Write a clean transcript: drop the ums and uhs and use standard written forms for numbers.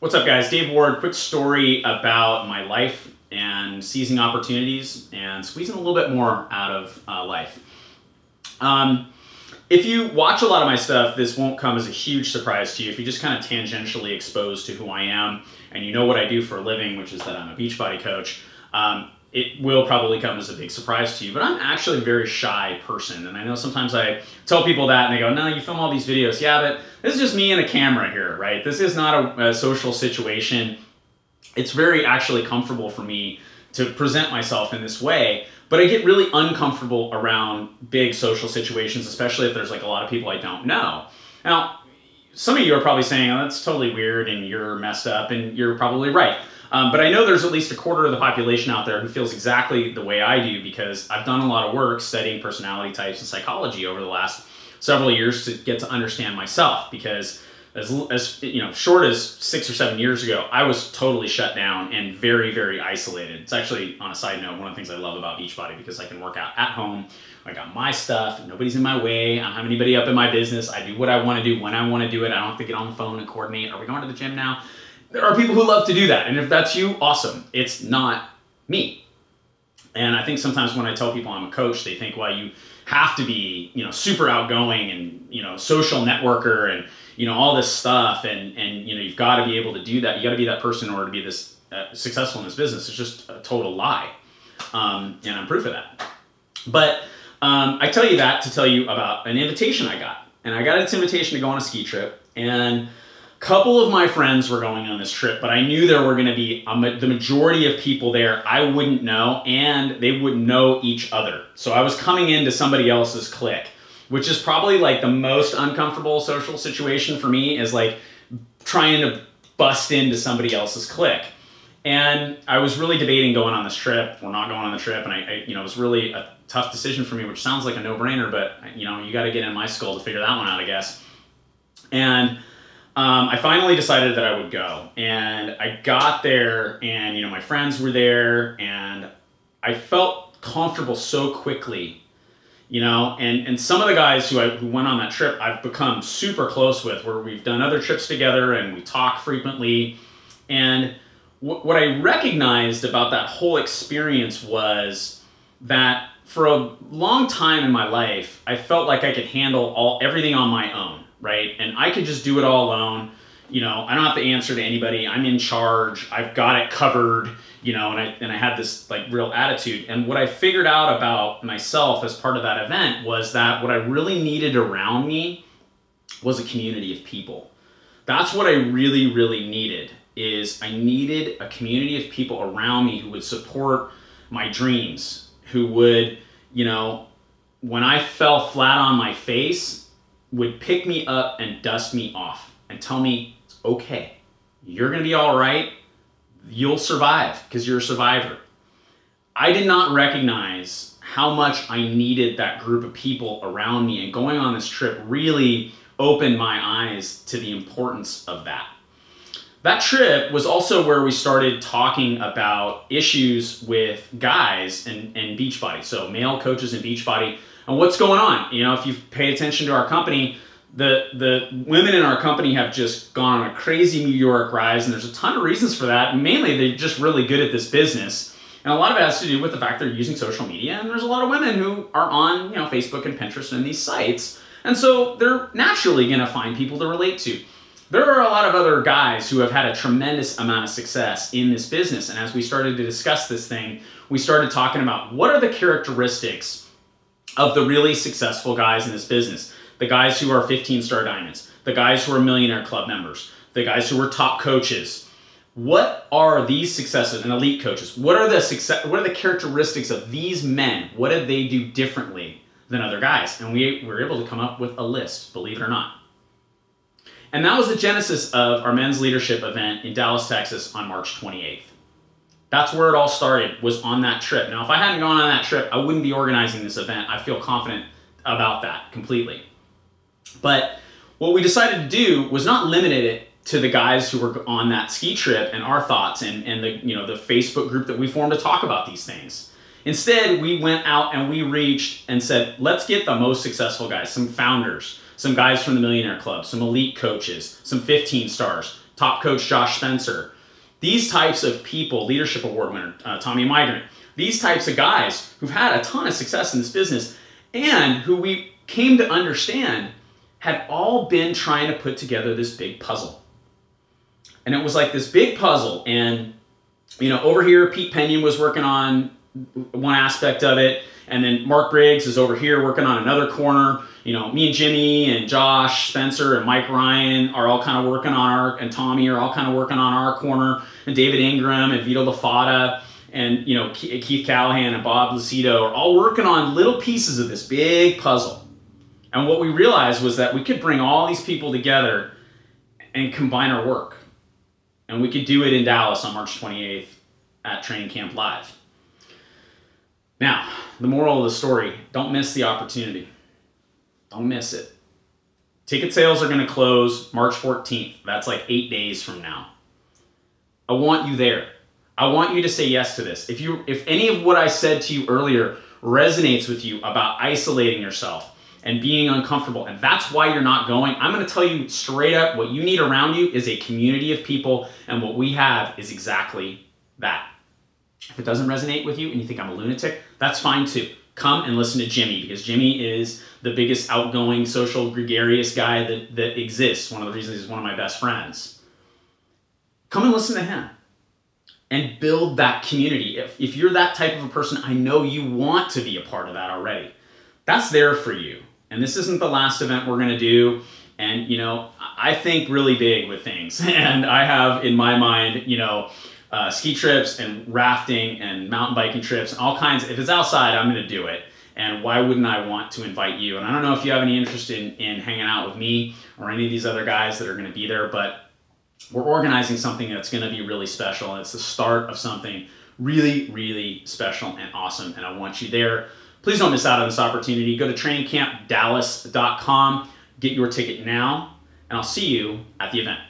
What's up, guys? Dave Ward. Quick story about my life and seizing opportunities and squeezing a little bit more out of life. If you watch a lot of my stuff, this won't come as a huge surprise to you. If you just kind of tangentially exposed to who I am and you know what I do for a living, which is that I'm a Beachbody coach, it will probably come as a big surprise to you. But I'm actually a very shy person. And I know sometimes I tell people that and they go, no, you film all these videos. Yeah, but this is just me and a camera here, right? This is not a social situation. It's very actually comfortable for me to present myself in this way. But I get really uncomfortable around big social situations, especially if there's like a lot of people I don't know. Now, some of you are probably saying, oh, that's totally weird and you're messed up, and you're probably right. But I know there's at least a quarter of the population out there who feels exactly the way I do, because I've done a lot of work studying personality types and psychology over the last several years to get to understand myself. Because as you know, short as 6 or 7 years ago, I was totally shut down and very, very isolated. It's actually, on a side note, one of the things I love about Beachbody, because I can work out at home. I got my stuff, nobody's in my way, I don't have anybody up in my business, I do what I want to do when I want to do it, I don't have to get on the phone and coordinate, are we going to the gym now? There are people who love to do that, and if that's you, awesome. It's not me. And I think sometimes when I tell people I'm a coach, they think, well, you have to be, you know, super outgoing and, you know, social networker and, you know, all this stuff, and you know, you've got to be able to do that. You got to be that person in order to be this successful in this business. It's just a total lie, and I'm proof of that. But I tell you that to tell you about an invitation I got, and I got this invitation to go on a ski trip, and a couple of my friends were going on this trip, but I knew there were going to be the majority of people there I wouldn't know, and they wouldn't know each other. So I was coming into somebody else's clique, which is probably like the most uncomfortable social situation for me, is like trying to bust into somebody else's clique. And I was really debating going on this trip or not going on the trip, and you know, it was really a tough decision for me, which sounds like a no-brainer, but you know, you got to get in my skull to figure that one out, I guess. And I finally decided that I would go, and I got there, and you know, my friends were there, and I felt comfortable so quickly. You know, and some of the guys who went on that trip, I've become super close with, where we've done other trips together and we talk frequently. And what I recognized about that whole experience was that for a long time in my life, I felt like I could handle everything on my own, right? And I could just do it all alone. You know, I don't have to answer to anybody. I'm in charge. I've got it covered. You know, and I had this like real attitude. And what I figured out about myself as part of that event was that what I really needed around me was a community of people. That's what I really, really needed. I needed a community of people around me who would support my dreams, who would, you know, when I fell flat on my face, would pick me up and dust me off and tell me, it's okay, you're gonna be all right. You'll survive because you're a survivor. I did not recognize how much I needed that group of people around me, and going on this trip really opened my eyes to the importance of that. That trip was also where we started talking about issues with guys and Beachbody, so male coaches in Beachbody, and what's going on. You know, if you've paid attention to our company, the women in our company have just gone on a crazy meteoric rise, and there's a ton of reasons for that. Mainly, they're just really good at this business, and a lot of it has to do with the fact they're using social media, and there's a lot of women who are on, you know, Facebook and Pinterest and these sites, and so they're naturally going to find people to relate to. There are a lot of other guys who have had a tremendous amount of success in this business, and as we started to discuss this thing, we started talking about what are the characteristics of the really successful guys in this business. The guys who are 15-star diamonds, the guys who are millionaire club members, the guys who are top coaches. What are these successes and elite coaches? What are the characteristics of these men? What did they do differently than other guys? And we were able to come up with a list, believe it or not. And that was the genesis of our men's leadership event in Dallas, Texas on March 28th. That's where it all started, was on that trip. Now, if I hadn't gone on that trip, I wouldn't be organizing this event. I feel confident about that completely. But what we decided to do was not limit it to the guys who were on that ski trip and our thoughts and the, you know, the Facebook group that we formed to talk about these things. Instead, we went out and we reached and said, let's get the most successful guys, some founders, some guys from the Millionaire Club, some elite coaches, some 15 stars, top coach Josh Spencer. These types of people, leadership award winner Tommy Migrant, these types of guys who've had a ton of success in this business and who we came to understand had all been trying to put together this big puzzle. And it was like this big puzzle. And, you know, over here, Pete Pinion was working on one aspect of it. And then Mark Briggs is over here working on another corner. You know, me and Jimmy and Josh Spencer and Mike Ryan are all kind of working on our, and Tommy are all kind of working on our corner. And David Ingram and Vito LaFada and, you know, Keith Callahan and Bob Lucido are all working on little pieces of this big puzzle. And what we realized was that we could bring all these people together and combine our work. And we could do it in Dallas on March 28th at Training Camp Live. Now, the moral of the story, don't miss the opportunity. Don't miss it. Ticket sales are going to close March 14th. That's like 8 days from now. I want you there. I want you to say yes to this. If any of what I said to you earlier resonates with you about isolating yourself and being uncomfortable, and that's why you're not going, I'm going to tell you straight up, what you need around you is a community of people, and what we have is exactly that. If it doesn't resonate with you and you think I'm a lunatic, that's fine too. Come and listen to Jimmy, because Jimmy is the biggest outgoing, social, gregarious guy that exists. One of the reasons he's one of my best friends. Come and listen to him and build that community. If you're that type of a person, I know you want to be a part of that already. That's there for you. And this isn't the last event we're going to do. And, you know, I think really big with things. And I have in my mind, you know, ski trips and rafting and mountain biking trips and all kinds. If it's outside, I'm going to do it. And why wouldn't I want to invite you? And I don't know if you have any interest in hanging out with me or any of these other guys that are going to be there, but we're organizing something that's going to be really special. And it's the start of something really, really special and awesome. And I want you there. Please don't miss out on this opportunity. Go to trainingcampdallas.com, get your ticket now, and I'll see you at the event.